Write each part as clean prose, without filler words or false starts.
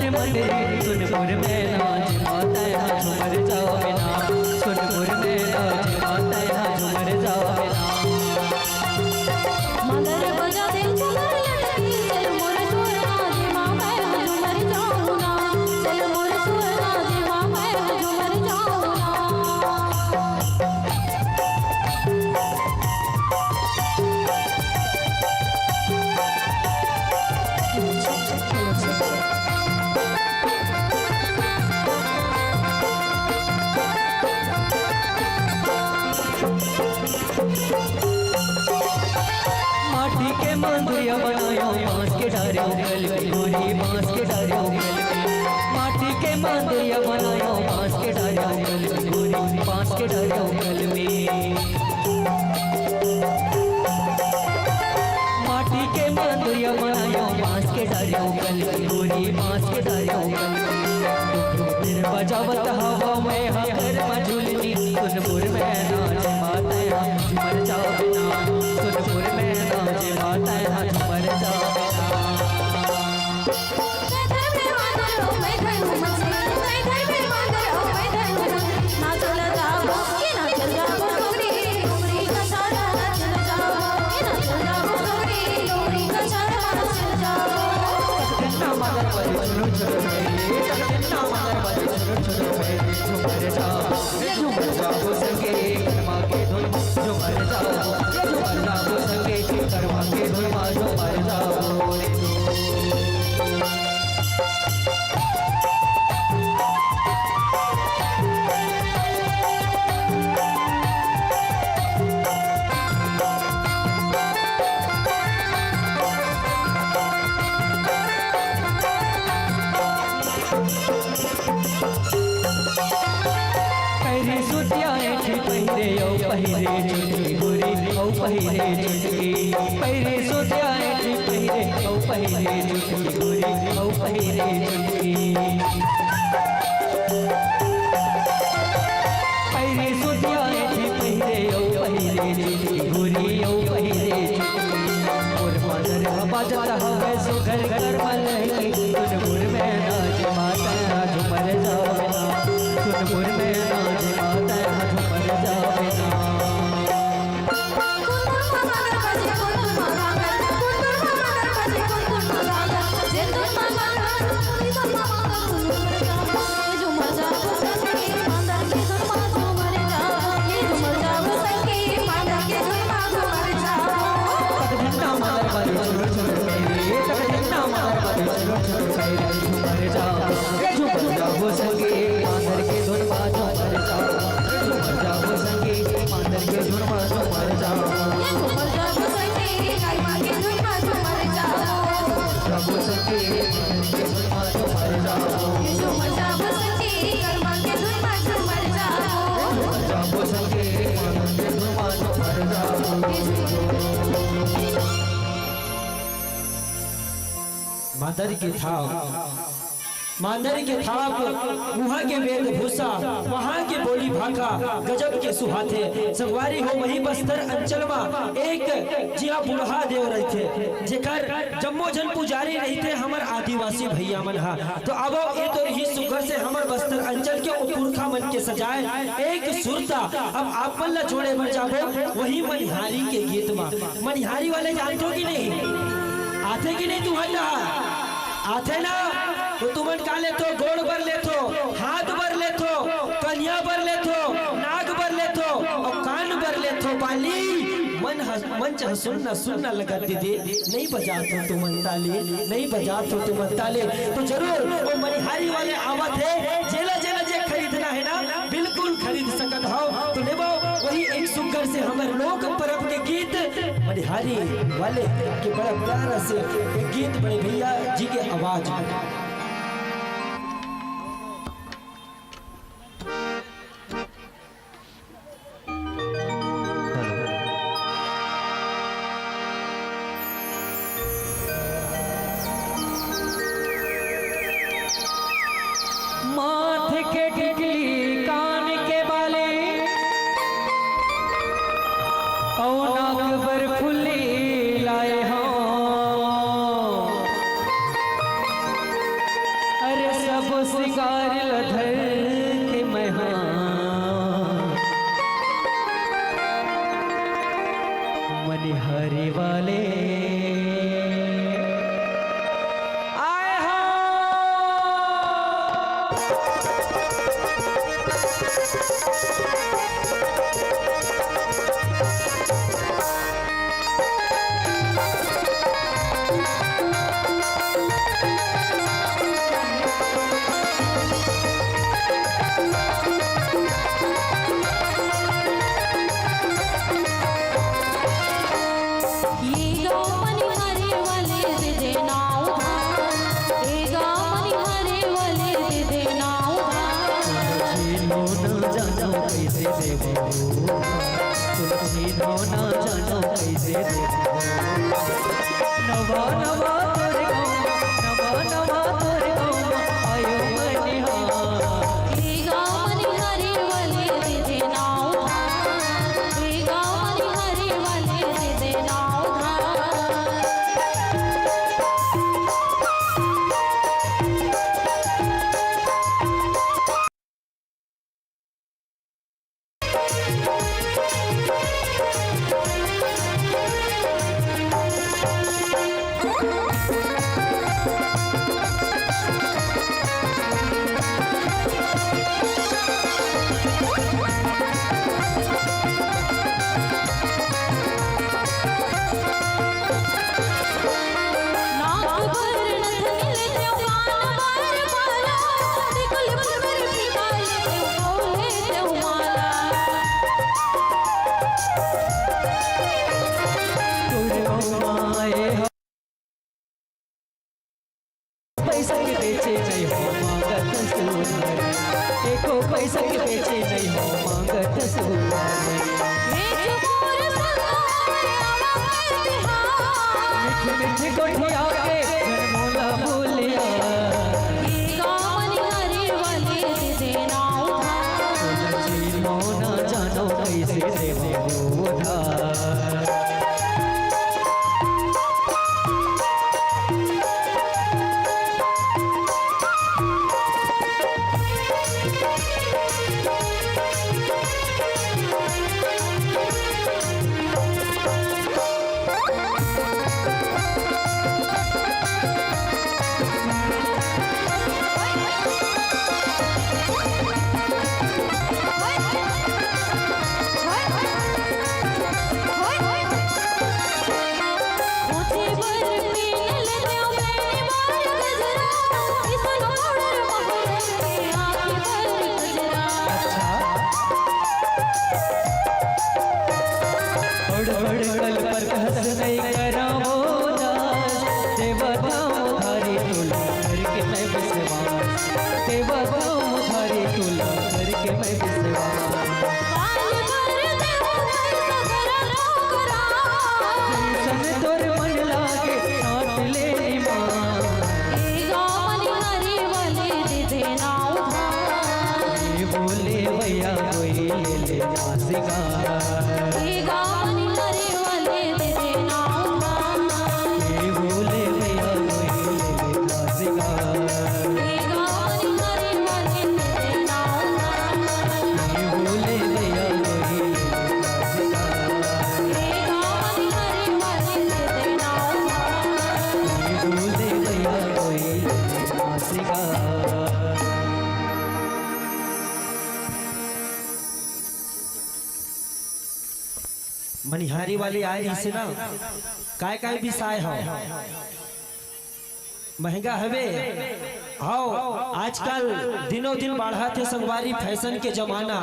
मातर मंदिर सोनपुर में नाच माता यहाँ झूमर जाओ बिना सोनपुर में नाच माता यहाँ झूमर जाओ बिना मगर बजा दे झूमर लड़की चल मोर सुरना जी माँ मैं झूमर जाऊँ ना चल मोर सुरना जी माँ मैं झूमर जाऊँ ना माटी के मंदिरिया बनायो बांस के डारे उगल में गोरी बांस के डारे उगल में माटी के मंदिरिया बनायो बांस के डारे उगल में गोरी बांस के डारे उगल में माटी के मंदिरिया बनायो बांस के डारे उगल में गोरी बांस के डारे उगल में फिर बजावत हवा में हर मझुलनी सोनपुर में नाच माता यहाँ झूमर जाओ बिना सोनपुर में नाच माता यहाँ झूमर जाओ पहिरे चुटकी गोरी औ पहिरे चुटकी पहिरे सोतिया पहिरे औ पहिरे चुटकी गोरी औ पहिरे चुटकी पहिरे सोतिया पहिरे औ पहिरे चुटकी गोरी औ पहिरे चुटकी और मादर बाजता हवे सो घर घर मलकी सोनपुर में नाच माता झूमर जाओ बिना सोनपुर में नाच माता झूमर जाओ बिना मांदर के थाप वहाँ के वेदभूषा वहाँ के बोली भाका गजब के सुहाथे सगवारी हो वही बस्तर अंचल में एक जिया बुढ़ा देव रहे थे जेकर जम्मो जन पुजारी रही थे हमार आदिवासी भैया मन हा तो अब ये तो ही सुगर से हमार बस्तर अंचल के पुरखा मन के सजाए एक सुरता अब आप मन ला जोड़े मर जाबो वही मनिहारी के गीत में मनिहारी वाले जानते हो कि नहीं आते कि नहीं तुम्हारा आते ना तो तुमन का ले तो गोड़ बर ले तो हाथ बर ले तो कन्या बर ले तो नाक बर ले तो और कान बर ले तो पाली मंच सुनना सुनना लगा दीदी नहीं बजा तो तुमन ताली नहीं बजा तो तुमन ताले तो जरूर वो मनिहारी वाले आवत है जेला जेला जे खरीदना है ना बिल्कुल खरीद सकत हो तो लेबो वही एक सुगर से हमारे लोक परब के गीत मनिहारी वाले के बड़ा प्यारा से एक गीत बड़े भैया जी के आवाज में माथे के टिकली कान के बाले और नाक पर फुल्ली लाए हो हो न जानो कैसे देबो तुलसी हो न जानो कैसे देबो नवा नवा तोरे गाँव नवा नवा तोरे गाँव आयो मनिहार हे गाँव मनिहारी वाले दे दे नाव धार हे गाँव मनिहारी वाले दे दे नाव धार पैसा के बेचे नहीं हो मांगत सुनार एको पैसा के बेचे नहीं हो मांगत सुनार मीठी मीठी कोठिया के घर मोला बोलिया तुलसी हो न जानो कैसे देबो उधार कल पर कहत नहीं करावो दास देवताओं धारी तुला करके मैं विश्वास देवताओं धारी तुला करके मैं विश्वास सन तोर मन लागे काट ले ईमान ये बोले भैया कोई ले ले नासिका मनिहारी वाली आए इसे ना काय विषय हो महंगा हवे आओ आजकल दिनों दिन बढ़ा थे संगवारी फैशन के जमाना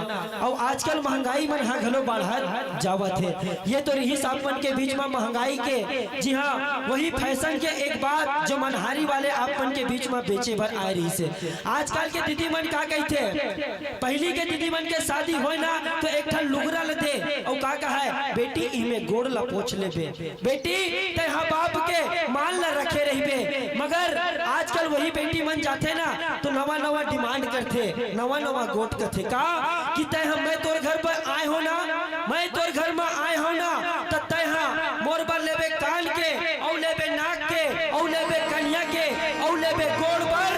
और आजकल महंगाई मन हाँ घलो बढ़ा जावत है ये तो रही सापन के बीच में महंगाई के जी हाँ वही फैशन के एक बात जो मनहारी वाले आपन के बीच में बेचे भर आ रही से आजकल के दीदी मन का कहते पहली के दीदी मन के शादी हो ना तो एक ठन लुगरा लेते और का कहा है बेटी इमे गोड़ ला पोछ लेबे बेटी ते हाँ बाप के मान ला रखे रहिबे मगर आजकल वही बेटी मन जाते ना तो नवा नवा डिमांड करते नवा गोट करते का कि तय हम मैं तोर घर पर आए हो ना मैं तोर घर में आए हो ना तो तय हाँ मोर पर लेबे कान के और लेबे नाक के और लेबे कन्या के और लेबे गोड़ पर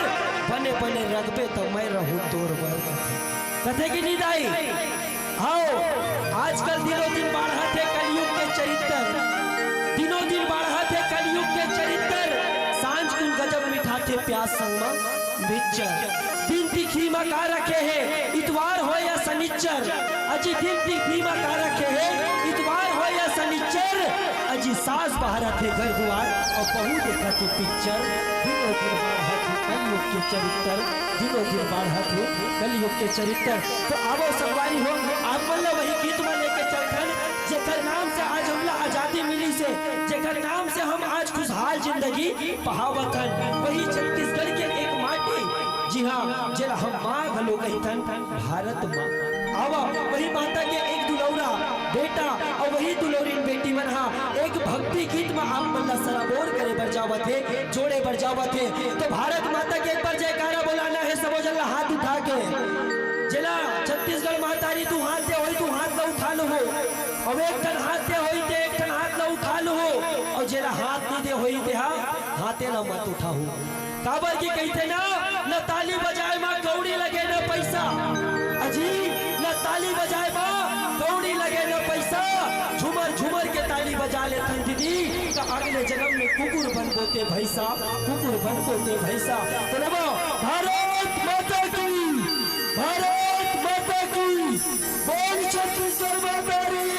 बने बने रखबे तो मैं रहूं तोर पर कथे की नहीं दाई आओ आजकल दिनों दिन बढ़ा थे कलयुग के चरित्र दिनों दिन बढ़ा थे कलयुग के चरित्र सांझ कुन गजब मिठाते प्यास संग बिचर दिन तिथि में का रखे है इतवार हो या शनिचर अजी दिन तिथि में का रखे है इतवार हो या शनिचर अजी सास बाहर थे घर द्वार और बहू देखा थे पिक्चर दिनों दिन बढ़ा थे कलयुग के चरित्र दिनों दिन बढ़ा थे कलयुग के चरित्र तो आवो सवारी हो आप बोलो वही गीत में लेके चलखन जेकर नाम से आज हमला आजादी मिली से जेकर नाम से हम आज खुशहाल जिंदगी पहावतन वही छत्तीसगढ़ के एक माटी जी हाँ, जेला हम माँ घलो कहतन भारत माँ। आवा वही माता के एक दुलौरा बेटा और वही दुलौरी बेटी मन हा एक भक्ति गीत में आप मन ला सराबोर करे बर जावत है, जोड़े बर जावत है। तो भारत माता के एक बार जयकारा बोलाना है, सबो जन ला हाथ उठा के। जिला छत्तीसगढ़ महतारी तू हाथ दे होई, तू हाथ ला उठा लो हो, और एक टन हाथ दे होई ते एक टन हाथ ला उठा लो हो, और जेला हाथ नहीं दे होई ते हाथे ला मत उठाओ। काबर की कहते ना, न ताली बजाए माँ कौड़ी लगे न पैसा। अजी न ताली बजाए माँ कौड़ी लगे न पैसा, झूमर झूमर के ताली बजा लेते दीदी, का अगले जन्म में कुकुर बन बोते भैसा, कुकुर बन बोते भैसा। तो नबो भारत माता की, भारत माता की, बोल छत्तीसगढ़ माता की।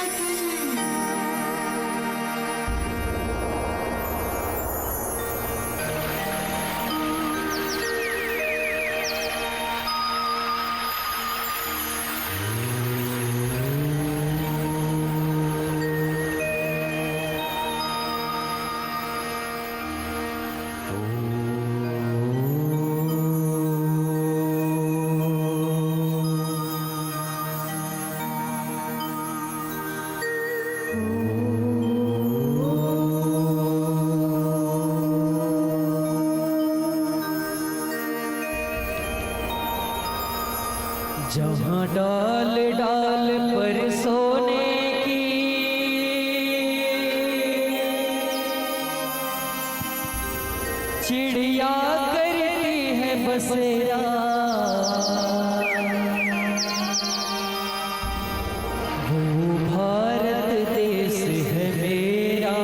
जहाँ डाल डाल पर सोने की चिड़िया करती है बसेरा, वो भारत देश है मेरा,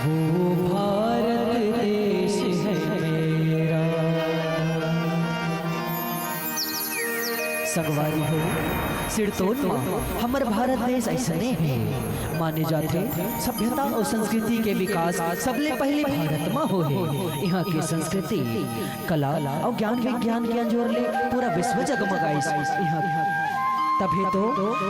वो भारत देश है मेरा। संगवारी हो सिरतोन माँ, हमर भारत देश ऐसने है माने जाते सभ्यता और संस्कृति के विकास सबले पहले भारत में हो है। यहाँ की संस्कृति कला और ज्ञान विज्ञान के अंजोर ले पूरा विश्व जगमगाइस। यहाँ तभी तो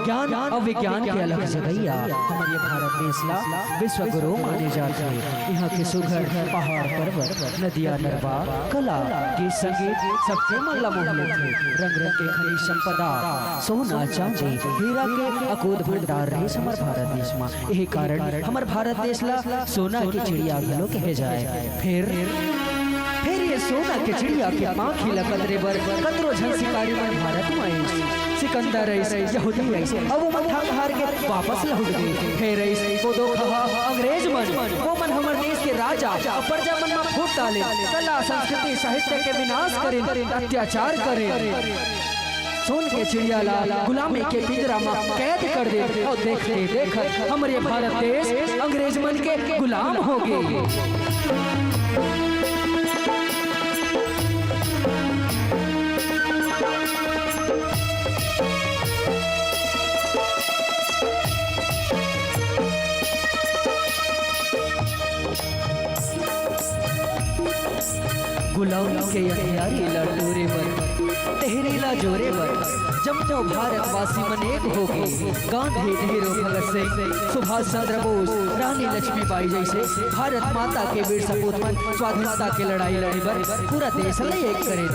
ज्ञान और विज्ञान के अलग जगैया हमारे भारत देश ला विश्व गुरु माने जाते हैं। यहाँ के सुघर पहाड़ पर्वत नदियाँ नरवा कला गीत संगीत सबसे मन मोह लेते। रंग रंग के खनिज संपदा सोना चांदी हीरा के अकूत भंडार रहे हमारे भारत देश में। यही कारण हमारे भारत देश ला सोना की चिड़िया घलो कहे जाए। फिर ये सोना के चिड़िया के पाखी ला कतरे बर कतरो झन शिकारी मन भारत में सिकंदर ऐसे यहूदी ऐसे अब वो मन हार के वापस लौट गए। फिर ऐसे वो दो खहा अंग्रेज मन वो मन हमारे देश के राजा और प्रजा मन में फूट डाले, कला संस्कृति साहित्य के विनाश करे, अत्याचार करे। सोन के चिड़िया ला गुलामी के पिंजरा में कैद कर दे और देखते देखत हमारे भारत देश अंग्रेज मन के गुलाम हो गए। गुलामी के हथियारी लड़ोरे बर तहरीला जोरे बर जब तो भारतवासी मन एक हो गए। गांधी नेहरू भगत सिंह सुभाष चंद्र बोस रानी लक्ष्मीबाई जैसे भारत माता के वीर सपूत मन स्वाधीनता के लड़ाई लड़ी बर पूरा देश ले एक करे।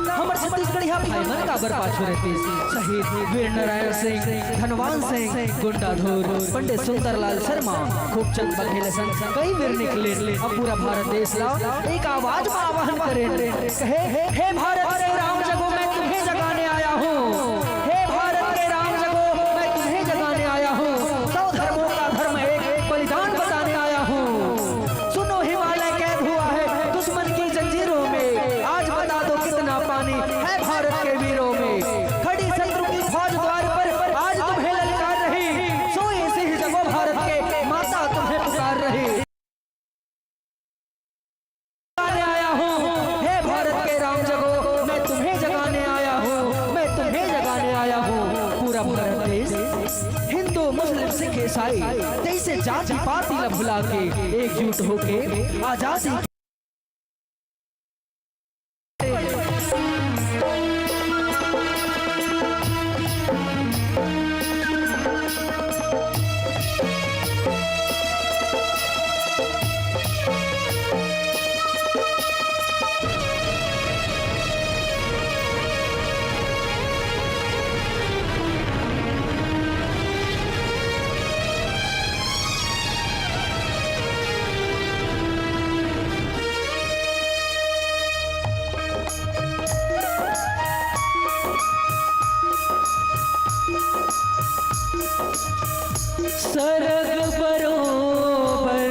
हमारे छत्तीसगढ़ यहाँ भाई मन का बर पाछू रहते शहीद वीर नारायण सिंह धनवान सिंह गुंडाधुर पंडित सुंदरलाल शर्मा खूबचंद बघेल संग कई वीर निकले। अब पूरा भारत देश ला एक आवाज में आह्वान करे कहे हे भारत के राम जगो मैं तुम्हें जगाने आया हूँ, हे भारत के राम जगो मैं तुम्हें जगाने आया हूँ, 100 धर्मों का धर्म एक बलिदान बताने आया हूँ। सुनो हिमालय कैद हुआ है दुश्मन की जंजीरों में, आज बता दो कितना पानी है भारत के वीरों में। खड़ी शत्रु की फौज द्वार पर आज तुम्हें ललकार रही, सोए सिंह जगो भारत के माता तुम्हें पुकार रही। पूरा भारत देश हिंदू मुस्लिम सिख ईसाई जैसे जाति पाति ला भुला के एकजुट होके आजादी सरग बरोबर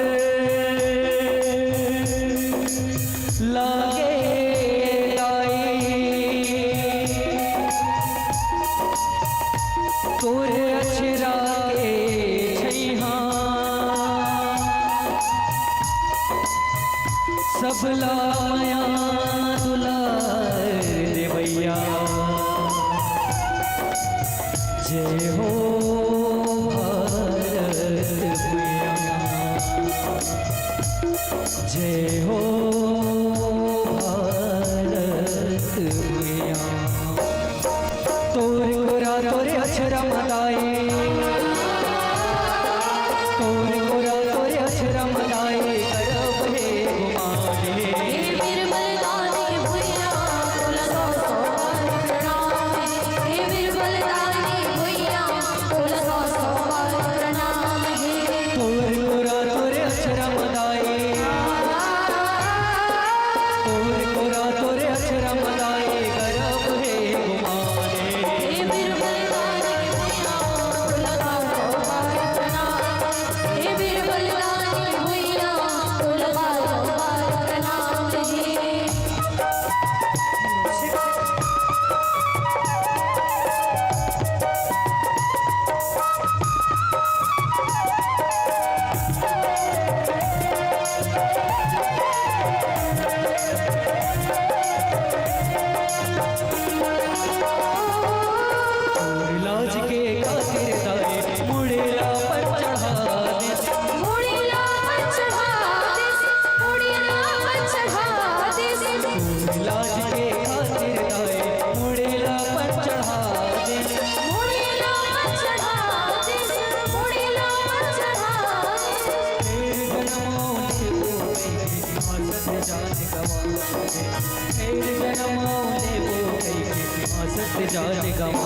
लागे दाई तोरे अक्षरा के छैहा सबला माया दुलार देवैया जय हो भारत मैया जय हो भारत मैया तोरे गोरा तोरे अक्षरा मदाए तोरे गोरा तोरे अक्षरा मदाए करब हे गुमाने हे बिरबलदानी भुइया तुला सौ सौ बार प्रणाम हे बिरबलदानी भुइया तुला सौ सौ बार प्रणाम हे तोरे गोरा तोरे अक्षरा मदाए तोरे गोरा तोरे अक्षरा मदाए करब हे गुमाने हे बिरबलदानी भुइया तुला सौ सौ बार प्रणाम हे बिरबलदानी भुइया तुला सौ सौ बार प्रणाम हे लाज के खातिर दाए मुड़ेला पर चढ़ा दे मुड़िया चढ़ा दे मुड़िया चढ़ा दे लाज के खातिर दाए मुड़ेला पर चढ़ा दे मुड़िया चढ़ा दे मुड़िया चढ़ा तेरे जन्मों ने वो कहीं आसत जाने गवा